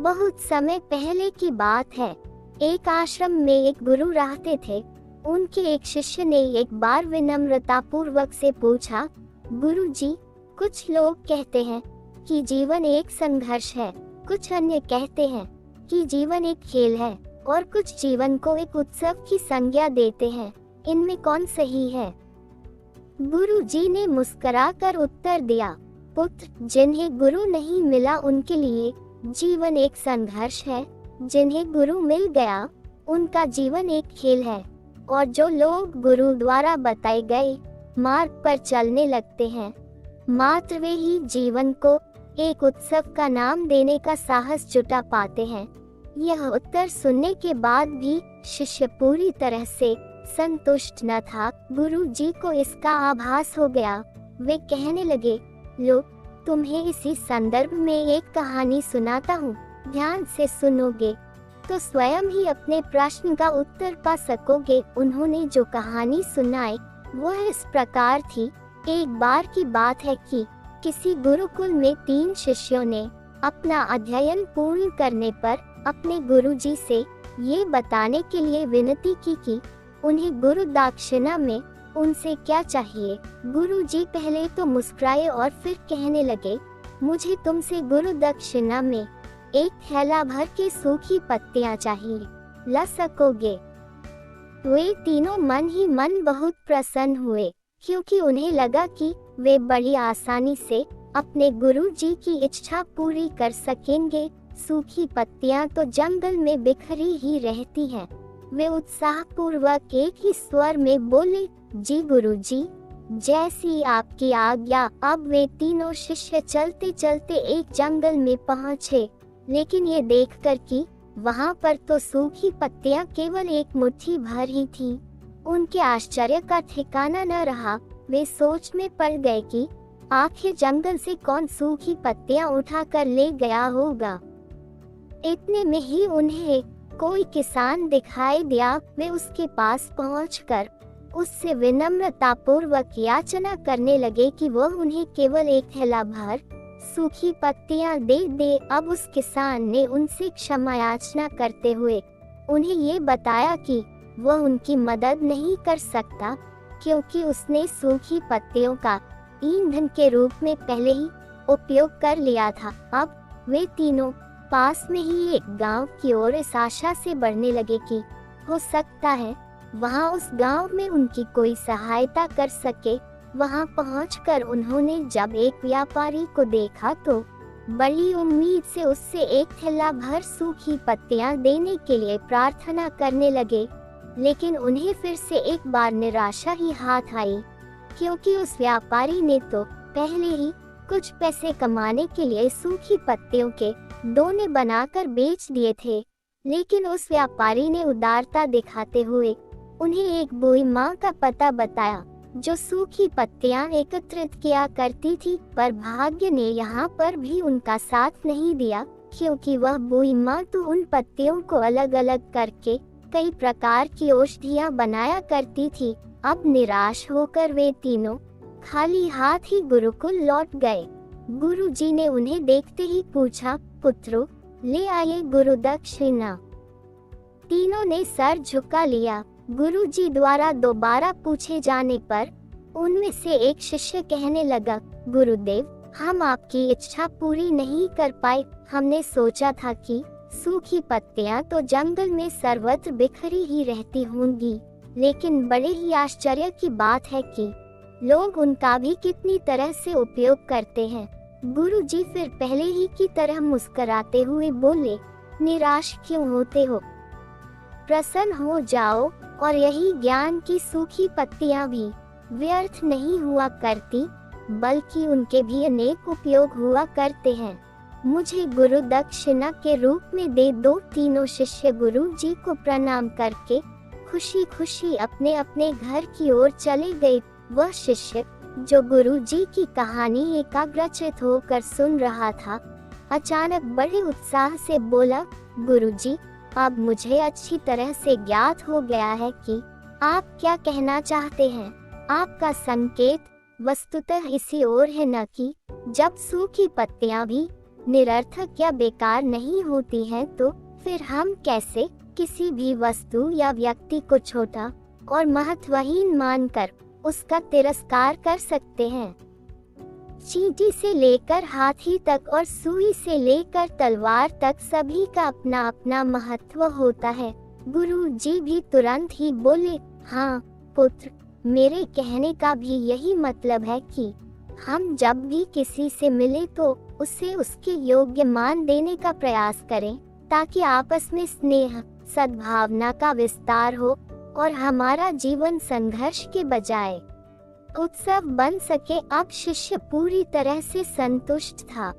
बहुत समय पहले की बात है। एक आश्रम में एक गुरु रहते थे। उनके एक शिष्य ने एक बार विनम्रता पूर्वक से पूछा, गुरुजी, कुछ लोग कहते हैं कि जीवन एक संघर्ष है, कुछ अन्य कहते हैं कि जीवन एक खेल है और कुछ जीवन को एक उत्सव की संज्ञा देते हैं। इनमें कौन सही है? गुरुजी ने मुस्कुराकर उत्तर दिया, पुत्र, जिन्हें गुरु नहीं मिला उनके लिए जीवन एक संघर्ष है, जिन्हें गुरु मिल गया उनका जीवन एक खेल है, और जो लोग गुरु द्वारा बताए गए मार्ग पर चलने लगते हैं, मात्र वे ही जीवन को एक उत्सव का नाम देने का साहस जुटा पाते हैं। यह उत्तर सुनने के बाद भी शिष्य पूरी तरह से संतुष्ट न था। गुरुजी को इसका आभास हो गया। वे कहने लगे, लो, तुम्हें इसी संदर्भ में एक कहानी सुनाता हूँ। ध्यान से सुनोगे तो स्वयं ही अपने प्रश्न का उत्तर पा सकोगे। उन्होंने जो कहानी सुनाई वह इस प्रकार थी। एक बार की बात है कि किसी गुरुकुल में 3 शिष्यों ने अपना अध्ययन पूर्ण करने पर अपने गुरुजी से ये बताने के लिए विनती की कि उन्हें गुरु दक्षिणा में उनसे क्या चाहिए। गुरुजी पहले तो मुस्कुराए और फिर कहने लगे, मुझे तुमसे गुरु दक्षिणा में एक थैला भर के सूखी पत्तियां चाहिए, ला सकोगे? वे तीनों मन ही मन बहुत प्रसन्न हुए, क्योंकि उन्हें लगा कि वे बड़ी आसानी से अपने गुरुजी की इच्छा पूरी कर सकेंगे। सूखी पत्तियां तो जंगल में बिखरी ही रहती हैं। वे उत्साहपूर्वक एक ही स्वर में बोले, जी गुरुजी, जैसी आपकी आज्ञा। अब वे तीनों शिष्य चलते चलते एक जंगल में पहुंचे, लेकिन ये देखकर कि वहां पर तो सूखी पत्तियां केवल एक मुट्ठी भर ही थी, उनके आश्चर्य का ठिकाना न रहा। वे सोच में पड़ गए कि आखिर जंगल से कौन सूखी पत्तियां उठाकर ले गया होगा। इतने में ही उन्हें कोई किसान दिखाई दिया। वे उसके पास पहुंचकर उससे विनम्रतापूर्वक याचना करने लगे कि वह उन्हें केवल एक थैला भर सूखी पत्तियां दे दे। अब उस किसान ने उनसे क्षमा याचना करते हुए उन्हें ये बताया कि वह उनकी मदद नहीं कर सकता, क्योंकि उसने सूखी पत्तियों का ईंधन के रूप में पहले ही उपयोग कर लिया था। अब वे तीनों पास में ही एक गांव की ओर इस आशा से बढ़ने लगे कि हो सकता है वहां उस गांव में उनकी कोई सहायता कर सके। वहां पहुंचकर उन्होंने जब एक व्यापारी को देखा तो बड़ी उम्मीद से उससे एक थैला भर सूखी पत्तियां देने के लिए प्रार्थना करने लगे, लेकिन उन्हें फिर से एक बार निराशा ही हाथ आई, क्योंकि उस व्यापारी ने तो पहले ही कुछ पैसे कमाने के लिए सूखी पत्तियों के दोने बनाकर बेच दिए थे। लेकिन उस व्यापारी ने उदारता दिखाते हुए उन्हें एक बूढ़ी माँ का पता बताया, जो सूखी पत्तियां एकत्रित किया करती थी। पर भाग्य ने यहाँ पर भी उनका साथ नहीं दिया, क्योंकि वह बूढ़ी माँ तो उन पत्तियों को अलग अलग करके कई प्रकार की औषधियाँ बनाया करती थी। अब निराश होकर वे तीनों खाली हाथ ही गुरुकुल लौट गए। गुरुजी ने उन्हें देखते ही पूछा, पुत्रों, ले आए गुरु दक्षिणा? तीनों ने सर झुका लिया। गुरुजी द्वारा दोबारा पूछे जाने पर उनमें से एक शिष्य कहने लगा, गुरुदेव, हम आपकी इच्छा पूरी नहीं कर पाए। हमने सोचा था कि सूखी पत्तियां तो जंगल में सर्वत्र बिखरी ही रहती होंगी, लेकिन बड़े ही आश्चर्य की बात है कि लोग उनका भी कितनी तरह से उपयोग करते हैं। गुरुजी फिर पहले ही की तरह मुस्कुराते हुए बोले, निराश क्यों होते हो? प्रसन्न हो जाओ, और यही ज्ञान की सूखी पत्तियां भी व्यर्थ नहीं हुआ करती, बल्कि उनके भी अनेक उपयोग हुआ करते हैं। मुझे गुरु दक्षिणा के रूप में दे दो। तीनों शिष्य गुरुजी को प्रणाम करके खुशी खुशी अपने अपने घर की ओर चले गए। वह शिष्य जो गुरुजी की कहानी एकाग्रचित होकर सुन रहा था, अचानक बड़े उत्साह से बोला, गुरुजी, अब मुझे अच्छी तरह से ज्ञात हो गया है कि आप क्या कहना चाहते हैं। आपका संकेत वस्तुतः इसी ओर है, न कि जब सूखी पत्तियां भी निरर्थक या बेकार नहीं होती हैं, तो फिर हम कैसे किसी भी वस्तु या व्यक्ति को छोटा और महत्वहीन मानकर उसका तिरस्कार कर सकते हैं। चींटी से लेकर हाथी तक और सुई से लेकर तलवार तक सभी का अपना अपना महत्व होता है। गुरु जी भी तुरंत ही बोले, हाँ पुत्र, मेरे कहने का भी यही मतलब है कि हम जब भी किसी से मिले तो उसे उसके योग्य मान देने का प्रयास करें, ताकि आपस में स्नेह सद्भावना का विस्तार हो और हमारा जीवन संघर्ष के बजाय उत्सव बन सके। अब शिष्य पूरी तरह से संतुष्ट था।